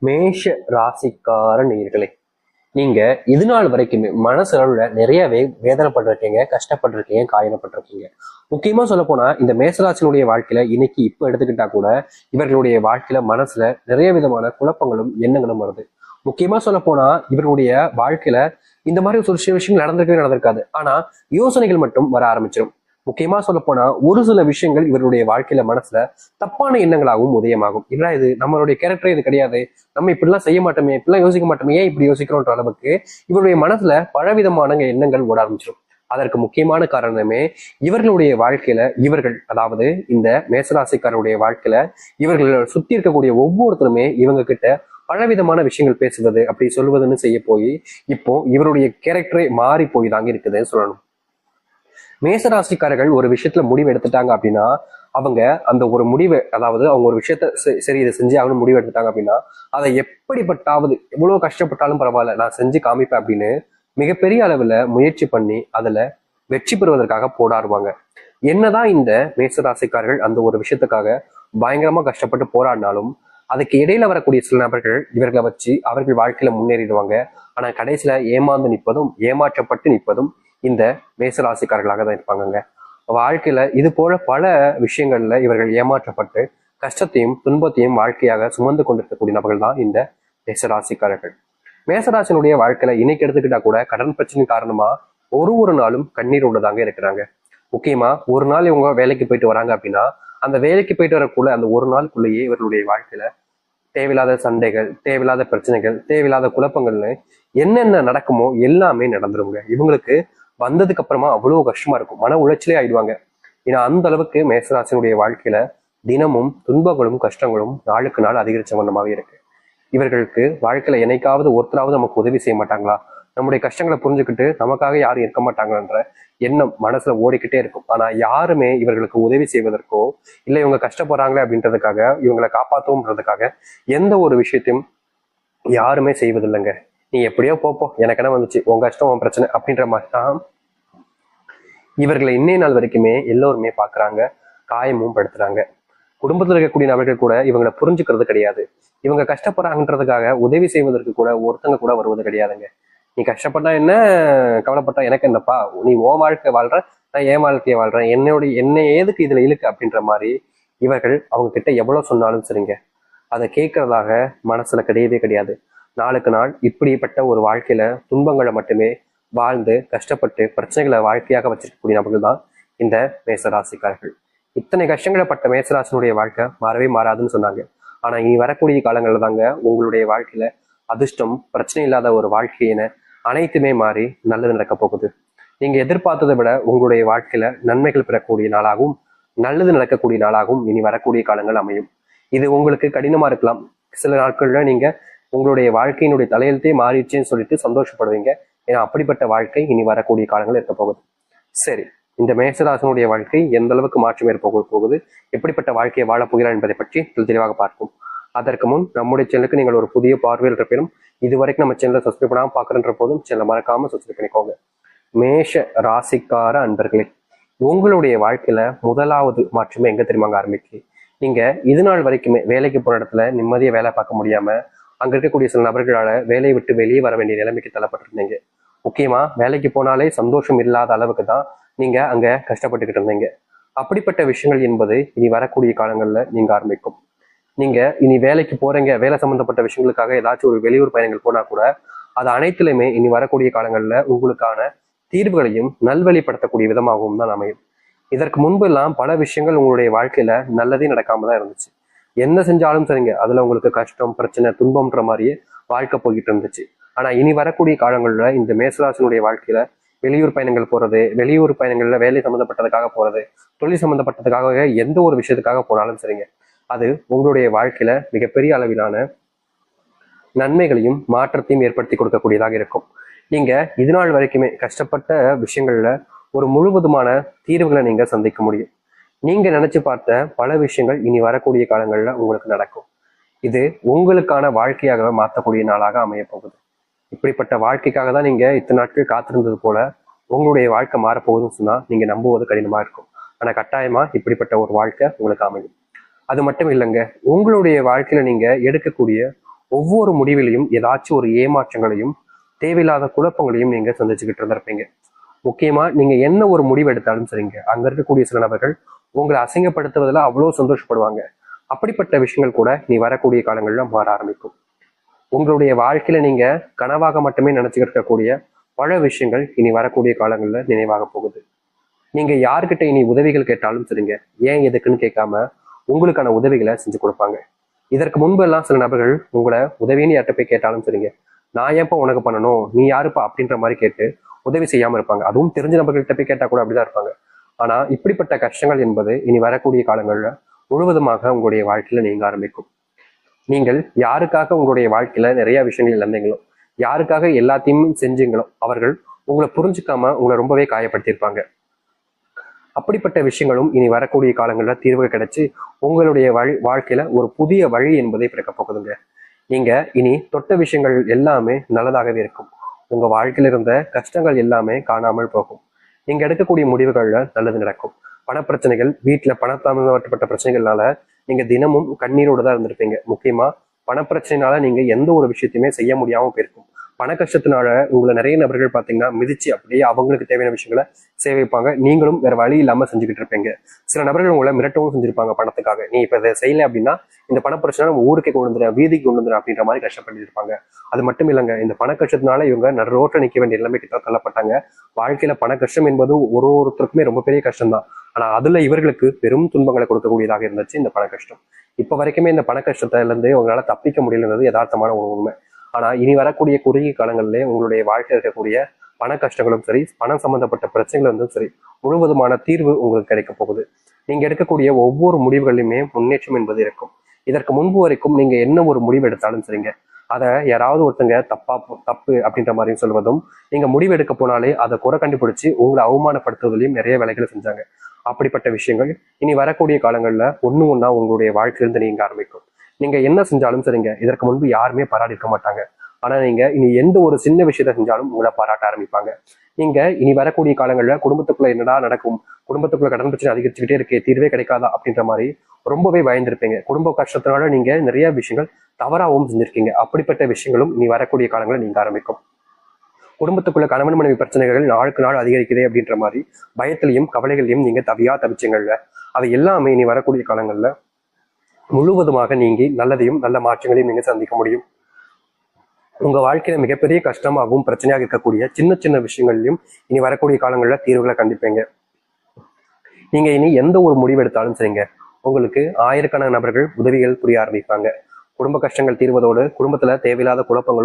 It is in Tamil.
மேஷ ராசிக்கார நேயர்களே, நீங்க இது நாள் வரைக்குமே மனசளவுல நிறையவே வேதனைப்பட்டிருக்கீங்க, கஷ்டப்பட்டிருக்கீங்க, காயப்பட்டிருக்கீங்க. முக்கியமா சொல்ல போனா இந்த மேசராசினுடைய வாழ்க்கையில இன்னைக்கு இப்ப எடுத்துக்கிட்டா கூட இவர்களுடைய வாழ்க்கையில மனசுல நிறைய விதமான குழப்பங்களும் எண்ணங்களும் வருது. முக்கியமா சொல்ல போனா இவருடைய வாழ்க்கையில இந்த மாதிரி ஒரு சில விஷயங்கள் நடந்திருக்காது. ஆனா யோசனைகள் மட்டும் வர ஆரம்பிச்சிடும். முக்கியமா சொல்ல போனா ஒரு சில விஷயங்கள் இவருடைய வாழ்க்கையில மனசுல தப்பான எண்ணங்களாகவும் உதயமாகும். இல்ல இது நம்மளுடைய கேரக்டரே இது கிடையாது, நம்ம இப்படிலாம் செய்ய மாட்டோமே, இப்படிலாம் யோசிக்க மாட்டோமே, ஏன் இப்படி யோசிக்கிறோன்ற அளவுக்கு இவருடைய மனசுல பலவிதமான எண்ணங்கள் ஓட ஆரம்பிச்சிடும். அதற்கு முக்கியமான காரணமே இவர்களுடைய வாழ்க்கையில அதாவது இந்த மேசராசிக்காரருடைய வாழ்க்கையில இவர்கள் சுத்தி இருக்கக்கூடிய ஒவ்வொருத்தருமே இவங்க கிட்ட பலவிதமான விஷயங்கள் பேசுவது அப்படி சொல்வதுன்னு செய்ய போய் இப்போ இவருடைய கேரக்டரே மாறி போய் தாங்க இருக்குதுன்னு சொல்லணும். மேசராசிக்காரர்கள் ஒரு விஷயத்துல முடிவு எடுத்துட்டாங்க அப்படின்னா அவங்க அந்த ஒரு முடிவை, அதாவது அவங்க ஒரு விஷயத்த சரி இதை செஞ்சு ஆகணும் முடிவு எடுத்துட்டாங்க அப்படின்னா அதை எப்படிப்பட்டாவது எவ்வளவு கஷ்டப்பட்டாலும் பரவாயில்ல நான் செஞ்சு காமிப்பேன் அப்படின்னு மிகப்பெரிய அளவுல முயற்சி பண்ணி அதுல வெற்றி பெறுவதற்காக போராடுவாங்க. என்னதான் இந்த மேசராசிக்காரர்கள் அந்த ஒரு விஷயத்துக்காக பயங்கரமா கஷ்டப்பட்டு போராடினாலும் அதுக்கு இடையில வரக்கூடிய சில நபர்கள் இவர்களை வச்சு அவர்கள் வாழ்க்கையில முன்னேறிடுவாங்க. ஆனா கடைசியில ஏமாந்து நிற்பதும் ஏமாற்றப்பட்டு நிற்பதும் இந்த மேசராசிக்காரர்களாக தான் இருப்பாங்க. வாழ்க்கையில இது போல பல விஷயங்கள்ல இவர்கள் ஏமாற்றப்பட்டு கஷ்டத்தையும் துன்பத்தையும் வாழ்க்கையாக சுமந்து கொண்டிருக்கக்கூடிய நபர்கள் தான் இந்த மேசராசிக்காரர்கள். மேசராசினுடைய வாழ்க்கையில இன்னைக்கு எடுத்துக்கிட்டா கூட கடன் பிரச்சனை காரணமா ஒரு நாளும் கண்ணீரோட தாங்க இருக்கிறாங்க. முக்கியமா ஒரு நாள் இவங்க வேலைக்கு போயிட்டு வராங்க அப்படின்னா அந்த வேலைக்கு போயிட்டு வரக்குள்ள அந்த ஒரு நாளுக்குள்ளேயே இவர்களுடைய வாழ்க்கையில தேவையில்லாத சண்டைகள், தேவையில்லாத பிரச்சனைகள், தேவையில்லாத குழப்பங்கள்னு என்னென்ன நடக்குமோ எல்லாமே நடந்துருங்க. இவங்களுக்கு வந்ததுக்கு அப்புறமா அவ்வளவு கஷ்டமா இருக்கும், மன உளைச்சலே ஆயிடுவாங்க. ஏன்னா அந்த அளவுக்கு மேசராசினுடைய வாழ்க்கையில தினமும் துன்பங்களும் கஷ்டங்களும் நாளுக்கு நாள் அதிகரிச்ச வண்ணமாவே இருக்கு. இவர்களுக்கு வாழ்க்கையில என்னைக்காவது ஒருத்தராவது நமக்கு உதவி செய்ய மாட்டாங்களா, நம்முடைய கஷ்டங்களை புரிஞ்சுக்கிட்டு நமக்காக யாரும் இருக்க மாட்டாங்கன்ற எண்ணம் மனசுல ஓடிக்கிட்டே இருக்கும். ஆனா யாருமே இவர்களுக்கு உதவி செய்வதற்கோ இல்லை இவங்க கஷ்டப்படுறாங்களே அப்படின்றதுக்காக இவங்களை காப்பாற்றோம்ன்றதுக்காக எந்த ஒரு விஷயத்தையும் யாருமே செய்வதில்லைங்க. நீ எப்படியோ போப்போ, எனக்கு என்ன வந்துச்சு, உங்க கஷ்டம் உன் பிரச்சனை அப்படின்ற மாதிரி தான் இவர்களை இன்னைய நாள் வரைக்குமே எல்லோருமே பாக்குறாங்க, காயமும் படுத்துறாங்க. குடும்பத்தில் இருக்கக்கூடிய நபர்கள் கூட இவங்களை புரிஞ்சுக்கிறது கிடையாது. இவங்க கஷ்டப்படுறாங்கன்றதுக்காக உதவி செய்வதற்கு கூட ஒருத்தங்க கூட வருவது கிடையாதுங்க. நீ கஷ்டப்பட்டா என்ன, கவலைப்பட்டா எனக்கு என்னப்பா, நீ உன் வாழ்க்கை வாழ்ற, நான் என் வாழ்க்கையை வாழ்றேன், என்னை ஏதுக்கு இதுல இழுக்கு அப்படின்ற மாதிரி இவர்கள் அவங்க கிட்ட எவ்வளவு சொன்னாலும் சரிங்க அதை கேட்கறதாக மனசுல கிடையவே கிடையாது. நாளுக்கு நாள் இப்படிப்பட்ட ஒரு வாழ்க்கையில துன்பங்களை மட்டுமே வாழ்ந்து கஷ்டப்பட்டு பிரச்சனைகளை வாழ்க்கையாக வச்சிருக்கக்கூடிய நபர்கள் தான் இந்த மேசராசிக்காரர்கள். இத்தனை கஷ்டங்களை பட்ட மேசராசினுடைய வாழ்க்கை மாறவே மாறாதுன்னு சொன்னாங்க. ஆனா இனி வரக்கூடிய காலங்கள்ல தாங்க உங்களுடைய வாழ்க்கையில அதிர்ஷ்டம், பிரச்சனை இல்லாத ஒரு வாழ்க்கையின அனைத்துமே மாறி நல்லது நடக்க போகுது. நீங்க எதிர்பார்த்ததை விட உங்களுடைய வாழ்க்கையில நன்மைகள் பெறக்கூடிய நாளாகவும் நல்லது நடக்கக்கூடிய நாளாகவும் இனி வரக்கூடிய காலங்கள் அமையும். இது உங்களுக்கு கடினமா இருக்கலாம். சில நாட்கள்ல நீங்க உங்களுடைய வாழ்க்கையினுடைய தலையெழுத்தே மாறிடுச்சுன்னு சொல்லிட்டு சந்தோஷப்படுவீங்க. ஏன்னா அப்படிப்பட்ட வாழ்க்கை இனி வரக்கூடிய காலங்கள் இருக்க போகுது. சரி, இந்த மேசராசனுடைய வாழ்க்கை எந்த அளவுக்கு மாற்றம் ஏற்பட போகுது, எப்படிப்பட்ட வாழ்க்கையை வாழப் போகிறார் என்பதை பற்றி தெளிவாக பார்ப்போம். அதற்கு முன் நம்முடைய சேனலுக்கு நீங்கள் ஒரு புதிய பார்வையில் இருப்பினும் இதுவரைக்கும் நம்ம சேனலை சப்ஸ்கிரைப் பண்ணாமல் பார்க்குறன்ற போதும் சேனலை மறக்காம சப்ஸ்கிரைப் பண்ணிக்கோங்க. மேஷ ராசிக்கார அன்பர்களே, உங்களுடைய வாழ்க்கையில முதலாவது மாற்றமே எங்க தெரியுமாங்க ஆரம்பிக்கு. நீங்க இது நாள் வரைக்குமே வேலைக்கு போன இடத்துல நிம்மதியா வேலை பார்க்க முடியாம அங்க இருக்கக்கூடிய சில நபர்களால வேலையை விட்டு வெளியே வர வேண்டிய நிலைமைக்கு தள்ளப்பட்டிருந்தீங்க. முக்கியமா வேலைக்கு போனாலே சந்தோஷம் இல்லாத அளவுக்கு தான் நீங்க அங்க கஷ்டப்பட்டுக்கிட்டு இருந்தீங்க. அப்படிப்பட்ட விஷயங்கள் என்பது இனி வரக்கூடிய காலங்கள்ல நீங்க ஆரம்பிக்கும். நீங்க இனி வேலைக்கு போறீங்க, வேலை சம்பந்தப்பட்ட விஷயங்களுக்காக ஏதாச்சும் ஒரு வெளியூர் பயணங்கள் போனா கூட அது அனைத்துலையுமே இனி வரக்கூடிய காலங்கள்ல உங்களுக்கான தீர்வுகளையும் நல்வழிப்படுத்தக்கூடிய விதமாகவும் தான் அமையும். இதற்கு முன்பு எல்லாம் பல விஷயங்கள் உங்களுடைய வாழ்க்கையில நல்லதே நடக்காம தான் இருந்துச்சு. என்ன செஞ்சாலும் சரிங்க அதுல உங்களுக்கு கஷ்டம், பிரச்சனை, துன்பம்ன்ற மாதிரியே வாழ்க்கை போய்கிட்டு இருந்துச்சு. ஆனா இனி வரக்கூடிய காலங்கள்ல இந்த மேசராசினுடைய வாழ்க்கையில வெளியூர் பயணங்கள் போறது, வெளியூர் பயணங்கள்ல வேலை சம்மந்தப்பட்டதுக்காக போறது, தொழில் சம்மந்தப்பட்டதுக்காக எந்த ஒரு விஷயத்துக்காக போனாலும் சரிங்க அது உங்களுடைய வாழ்க்கையில மிகப்பெரிய அளவிலான நன்மைகளையும் மாற்றத்தையும் ஏற்படுத்தி கொடுக்கக்கூடியதாக இருக்கும். நீங்க இது நாள் வரைக்குமே கஷ்டப்பட்ட விஷயங்கள்ல ஒரு முழுவதுமான தீர்வுகளை நீங்க சந்திக்க முடியும். நீங்க நினைச்சு பார்த்த பல விஷயங்கள் இனி வரக்கூடிய காலங்கள்ல உங்களுக்கு நடக்கும். இது உங்களுக்கான வாழ்க்கையாக மாற்றக்கூடிய நாளாக அமைய போகுது. இப்படிப்பட்ட வாழ்க்கைக்காக தான் நீங்க இத்தனை நாட்கள் காத்திருந்தது போல உங்களுடைய வாழ்க்கை மாறப்போகுதுன்னு சொன்னா நீங்க நம்புவது கடினமா இருக்கும். ஆனா கட்டாயமா இப்படிப்பட்ட ஒரு வாழ்க்கை உங்களுக்கு அமையும். அது மட்டும் இல்லைங்க, உங்களுடைய வாழ்க்கையில நீங்க எடுக்கக்கூடிய ஒவ்வொரு முடிவிலையும் ஏதாச்சும் ஒரு ஏமாற்றங்களையும் தேவையில்லாத குழப்பங்களையும் நீங்க சந்திச்சுக்கிட்டு இருந்திருப்பீங்க. முக்கியமா நீங்க என்ன ஒரு முடிவு எடுத்தாலும் சரிங்க, அங்க இருக்கக்கூடிய சில நபர்கள் உங்களை அசிங்கப்படுத்துவதில் அவ்வளவு சந்தோஷப்படுவாங்க. அப்படிப்பட்ட விஷயங்கள் கூட நீ வரக்கூடிய காலங்கள்ல மாற ஆரம்பிக்கும். உங்களுடைய வாழ்க்கையில நீங்க கனவாக மட்டுமே நினைச்சுக்கிட்டு இருக்கக்கூடிய பல விஷயங்கள் இனி வரக்கூடிய காலங்கள்ல நினைவாக போகுது. நீங்க யாருக்கிட்ட இனி உதவிகள் கேட்டாலும் சரிங்க, ஏன் எதுக்குன்னு கேட்காம உங்களுக்கான உதவிகளை செஞ்சு கொடுப்பாங்க. இதற்கு முன்பு எல்லாம் சில நபர்கள் உங்களை உதவின்னு யார்கிட்ட போய் கேட்டாலும் சரிங்க, நான் ஏன்ப்பா உனக்கு பண்ணணும், நீ யாருப்பா அப்படின்ற மாதிரி கேட்டு உதவி செய்யாம இருப்பாங்க. அதுவும் தெரிஞ்ச நபர்கள்ட்ட போய் கேட்டா கூட அப்படிதான் இருப்பாங்க. ஆனா இப்படிப்பட்ட கஷ்டங்கள் என்பது இனி வரக்கூடிய காலங்கள்ல முழுவதுமாக உங்களுடைய வாழ்க்கையில நீங்க ஆரம்பிக்கும். நீங்கள் யாருக்காக உங்களுடைய வாழ்க்கையில நிறைய விஷயங்கள் இழந்தீங்களோ, யாருக்காக எல்லாத்தையும் செஞ்சீங்களோ, அவர்கள் உங்களை புரிஞ்சுக்காம உங்களை ரொம்பவே காயப்படுத்தியிருப்பாங்க. அப்படிப்பட்ட விஷயங்களும் இனி வரக்கூடிய காலங்களில் தீர்வு கிடைச்சு உங்களுடைய வாழ்க்கையில ஒரு புதிய வழி என்பதை பிறக்க போகுதுங்க. நீங்க இனி தொட்ட விஷயங்கள் எல்லாமே நல்லதாகவே இருக்கும். உங்க வாழ்க்கையில இருந்த கஷ்டங்கள் எல்லாமே காணாமல் போகும். நீங்க எடுக்கக்கூடிய முடிவுகள்ல நல்லது நடக்கும். பணப்பிரச்சனைகள், வீட்டுல பணத்தாமப்பட்ட பிரச்சனைகள்னால நீங்க தினமும் கண்ணீரோடு தான் இருந்திருப்பீங்க. முக்கியமா பணப்பிரச்சனைனால நீங்க எந்த ஒரு விஷயத்தையுமே செய்ய முடியாம போயிருக்கும். பண கஷ்டத்தினால உங்களை நிறைய நபர்கள் பார்த்தீங்கன்னா மிதிச்சு அப்படியே அவங்களுக்கு தேவையான விஷயங்களை சேவைப்பாங்க. நீங்களும் வேற வழி இல்லாம செஞ்சுக்கிட்டு இருப்பீங்க. சில நபர்கள் உங்களை மிரட்டவும் செஞ்சிருப்பாங்க பணத்துக்காக. நீ இப்ப இதை செய்யல அப்படின்னா இந்த பண பிரச்சனை நம்ம ஊருக்கே கொண்டு வந்துடும், வீதிக்கு கொண்டு வந்துடும் அப்படின்ற மாதிரி கஷ்டப்பட்டு இருப்பாங்க. அது மட்டும் இல்லைங்க, இந்த பண கஷ்டத்தினால இவங்க நடு ரோட்டில் நிற்க வேண்டிய நிலைமைக்கு தள்ளப்பட்டாங்க. வாழ்க்கையில பண கஷ்டம் என்பது ஒருத்தருக்குமே ரொம்ப பெரிய கஷ்டம் தான். ஆனா அதுல இவர்களுக்கு பெரும் துன்பங்களை கொடுக்கக்கூடியதாக இருந்துச்சு இந்த பண கஷ்டம். இப்ப வரைக்குமே இந்த பண கஷ்டத்துல இருந்து உங்களால தப்பிக்க முடியலன்றது யதார்த்தமான ஒரு உண்மை. ஆனா இனி வரக்கூடிய குறுகிய காலங்களிலே உங்களுடைய வாழ்க்கையில் இருக்கக்கூடிய பண கஷ்டங்களும் சரி, பணம் சம்பந்தப்பட்ட பிரச்சனைகளும் சரி, முழுவதுமான தீர்வு உங்களுக்கு கிடைக்க போகுது. நீங்க எடுக்கக்கூடிய ஒவ்வொரு முடிவுகளிலுமே முன்னேற்றம் என்பது இருக்கும். இதற்கு முன்பு வரைக்கும் நீங்க என்ன ஒரு முடிவு எடுத்தாலும் சரிங்க, அதை யாராவது ஒருத்தங்க தப்பு அப்படின்ற மாதிரியும் சொல்வதும், நீங்க முடிவு எடுக்க போனாலே அதை குறை கண்டுபிடிச்சு உங்களை அவமானப்படுத்துவதிலையும் நிறைய வேலைகளை செஞ்சாங்க. அப்படிப்பட்ட விஷயங்கள் இனி வரக்கூடிய காலங்கள்ல ஒண்ணா உங்களுடைய வாழ்க்கையிலிருந்து நீங்க ஆரம்பிக்கும். நீங்க என்ன செஞ்சாலும் சரிங்க, இதற்கு முன்பு யாருமே பாராட்டிருக்க மாட்டாங்க. ஆனா நீங்க இனி எந்த ஒரு சின்ன விஷயத்த செஞ்சாலும் உங்களை பாராட்ட ஆரம்பிப்பாங்க. நீங்க இனி வரக்கூடிய காலங்கள்ல குடும்பத்துக்குள்ள என்னடா நடக்கும், குடும்பத்துக்குள்ள கடன் பிரச்சனை அதிகரிச்சுக்கிட்டே இருக்கே, தீர்வே கிடைக்காதா அப்படின்ற மாதிரி ரொம்பவே பயந்துருப்பீங்க. குடும்ப கஷ்டத்தினால நீங்க நிறைய விஷயங்கள் தவறாகவும் செஞ்சிருக்கீங்க. அப்படிப்பட்ட விஷயங்களும் இனி வரக்கூடிய காலங்களில் நீங்க ஆரம்பிக்கும். குடும்பத்துக்குள்ள கணவன் மனைவி பிரச்சனைகள் நாளுக்கு நாள் அதிகரிக்குதே அப்படின்ற மாதிரி பயத்திலையும் கவலைகளையும் நீங்க தவிச்சிங்கல்ல, அது எல்லாமே இனி வரக்கூடிய காலங்கள்ல முழுவதுமாக நீங்கி நல்லதையும் நல்ல மாற்றங்களையும் நீங்க சந்திக்க முடியும். உங்க வாழ்க்கையில மிகப்பெரிய கஷ்டமாகவும் பிரச்சனையாக இருக்கக்கூடிய சின்ன சின்ன விஷயங்கள்லையும் இனி வரக்கூடிய காலங்களில் தீர்வுகளை கண்டிப்பீங்க. நீங்க இனி எந்த ஒரு முடிவு எடுத்தாலும் சரிங்க, உங்களுக்கு ஆயிரக்கணக்கான நபர்கள் உதவிகள் புரிய ஆரம்பிப்பாங்க. குடும்ப கஷ்டங்கள் தீர்வதோடு குடும்பத்துல தேவையில்லாத குழப்பங்களும்